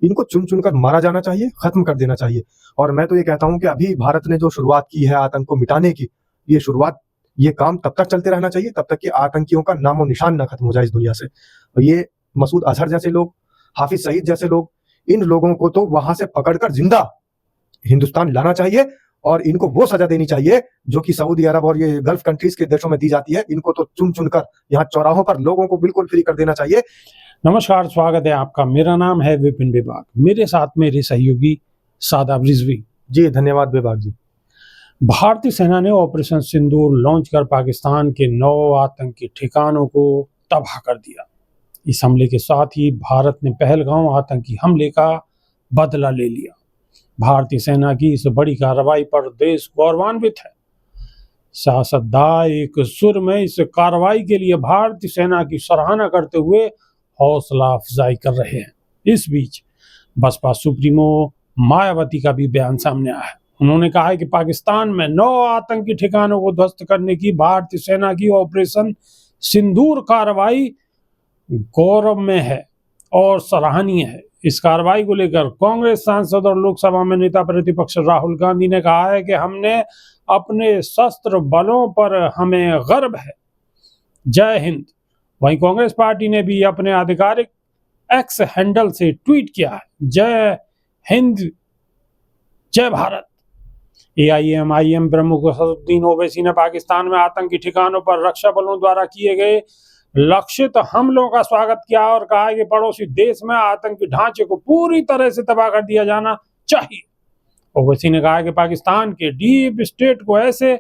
इनको चुन चुनकर मारा जाना चाहिए, खत्म कर देना चाहिए। और मैं तो ये कहता हूं कि अभी भारत ने जो शुरुआत की है आतंक को मिटाने की, ये काम तब तक चलते रहना चाहिए तब तक कि आतंकियों का नामो निशान ना खत्म हो जाए इस दुनिया से। और ये मसूद अजहर जैसे लोग, हाफिज सईद जैसे लोग, इन लोगों को तो वहां से पकड़कर जिंदा हिंदुस्तान लाना चाहिए और इनको वो सजा देनी चाहिए जो कि सऊदी अरब और ये गल्फ कंट्रीज के देशों में दी जाती है। इनको तो चुन चुनकर यहाँ चौराहों पर लोगों को बिल्कुल फ्री कर देना चाहिए। नमस्कार, स्वागत है आपका। मेरा नाम है विपिन विभाग, मेरे साथ मेरे सहयोगी शादाब रिजवी जी। धन्यवाद विभाग जी। भारतीय सेना ने ऑपरेशन सिंदूर लॉन्च कर पाकिस्तान के 9 आतंकी ठिकानों को तबाह कर दिया। इस हमले के साथ ही भारत ने पहलगाम आतंकी हमले का बदला ले लिया। भारतीय सेना की इस बड़ी कार्रवाई पर देश गौरवान्वित है। सियासतदान एक सुर में इस कार्रवाई के लिए भारतीय सेना की सराहना करते हुए हौसला अफजाई कर रहे हैं। इस बीच बसपा सुप्रीमो मायावती का भी बयान सामने आया है। उन्होंने कहा है कि पाकिस्तान में 9 आतंकी ठिकानों को ध्वस्त करने की भारतीय सेना की ऑपरेशन सिंदूर कार्रवाई गौरव में है और सराहनीय है। इस कार्रवाई को लेकर कांग्रेस सांसद और लोकसभा में नेता प्रतिपक्ष राहुल गांधी ने कहा है कि हमने अपने सशस्त्र बलों पर हमें गर्व है, जय हिंद। वहीं कांग्रेस पार्टी ने भी अपने आधिकारिक एक्स हैंडल से ट्वीट किया है, जय हिंद जय भारत। AIMIM प्रमुख असदुद्दीन ओवैसी ने पाकिस्तान में आतंकी ठिकानों पर रक्षा बलों द्वारा किए गए लक्षित हमलों का स्वागत किया और कहा कि पड़ोसी देश में आतंकी ढांचे को पूरी तरह से तबाह कर दिया जाना चाहिए। ओवैसी ने कहा कि पाकिस्तान के डीप स्टेट को ऐसे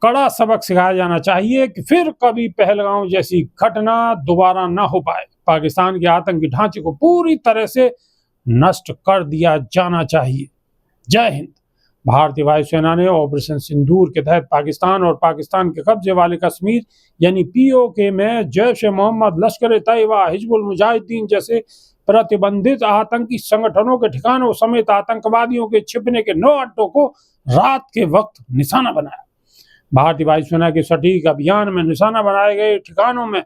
कड़ा सबक सिखाया जाना चाहिए कि फिर कभी पहलगाम जैसी घटना दोबारा न हो पाए। पाकिस्तान के आतंकी ढांचे को पूरी तरह से नष्ट कर दिया जाना चाहिए, जय हिंद। भारतीय वायुसेना ने ऑपरेशन सिंदूर के तहत पाकिस्तान और पाकिस्तान के कब्जे वाले कश्मीर यानी POK में जैश ए मोहम्मद, लश्कर ए तैयबा, हिजबुल मुजाहिदीन जैसे प्रतिबंधित आतंकी संगठनों के ठिकानों समेत आतंकवादियों के छिपने के 9 अड्डों को रात के वक्त निशाना बनाया। भारतीय वायुसेना के सटीक अभियान में निशाना बनाए गए ठिकानों में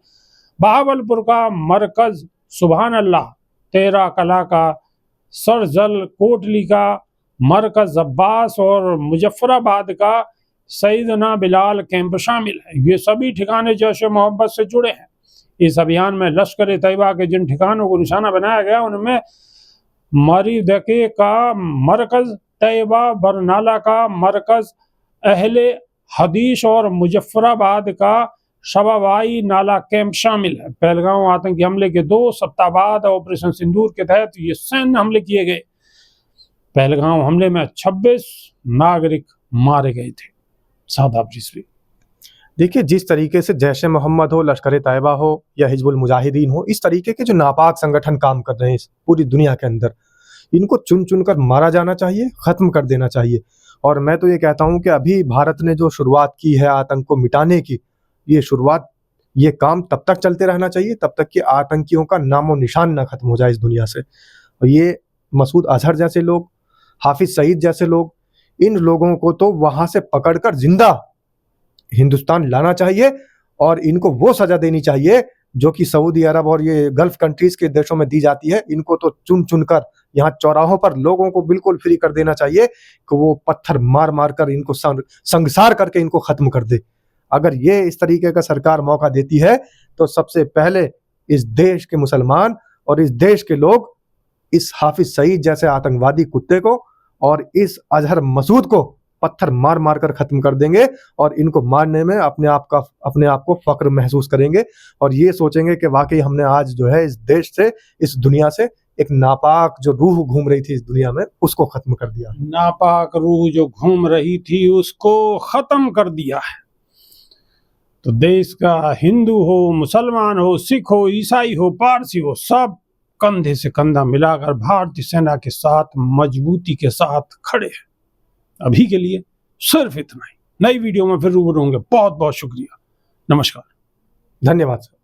बहावलपुर का मरकज सुभान अल्लाह, तेरा कला का सरजल, कोटली का मरकज अब्बास और मुजफ्फराबाद का सईदना बिलाल कैंप शामिल है। ये सभी ठिकाने जैश ए मोहम्मद से जुड़े हैं। इस अभियान में लश्कर ए तैयबा के जिन ठिकानों को निशाना बनाया गया उनमें मरीदके का मरकज तैयबा, बरनाला का मरकज अहले हदीस और मुजफ्फराबाद का शबाबाई नाला कैंप शामिल है। पहलगाम आतंकी हमले के 2 सप्ताह बाद ऑपरेशन सिंदूर के तहत ये सैन्य हमले किए गए। पहलगाम हमले में 26 नागरिक मारे गए थे। शादाब रिजवी। देखिए, जिस तरीके से जैश ए मोहम्मद हो, लश्कर ए तैयबा हो या हिजबुल मुजाहिदीन हो, इस तरीके के जो नापाक संगठन काम कर रहे हैं पूरी दुनिया के अंदर, इनको चुन चुनकर मारा जाना चाहिए, खत्म कर देना चाहिए। और मैं तो ये कहता हूं कि अभी भारत ने जो शुरुआत की है आतंक को मिटाने की, ये काम तब तक चलते रहना चाहिए तब तक कि आतंकियों का नामो निशान ना खत्म हो जाए इस दुनिया से। और ये मसूद अजहर जैसे लोग, हाफिज सईद जैसे लोग, इन लोगों को तो वहां से पकड़कर जिंदा हिंदुस्तान लाना चाहिए और इनको वो सजा देनी चाहिए जो कि सऊदी अरब और ये गल्फ कंट्रीज के देशों में दी जाती है। इनको तो चुन चुनकर यहाँ चौराहों पर लोगों को बिल्कुल फ्री कर देना चाहिए कि वो पत्थर मार मार कर इनको संगसार करके इनको खत्म कर दे। अगर ये इस तरीके का सरकार मौका देती है तो सबसे पहले इस देश के मुसलमान और इस देश के लोग इस हाफिज सईद जैसे आतंकवादी कुत्ते को और इस अजहर मसूद को पत्थर मार मार कर खत्म कर देंगे और इनको मारने में अपने आप को फक्र महसूस करेंगे और ये सोचेंगे कि वाकई हमने आज जो है इस देश से, इस दुनिया से एक नापाक जो रूह घूम रही थी इस दुनिया में, उसको खत्म कर दिया। नापाक रूह जो घूम रही थी उसको खत्म कर दिया है। तो देश का हिंदू हो, मुसलमान हो, सिख हो, ईसाई हो, पारसी हो, सब कंधे से कंधा मिलाकर भारतीय सेना के साथ मजबूती के साथ खड़े हैं। अभी के लिए सिर्फ इतना ही। नई वीडियो में फिर रूबरू होंगे। बहुत बहुत शुक्रिया। नमस्कार। धन्यवाद सर।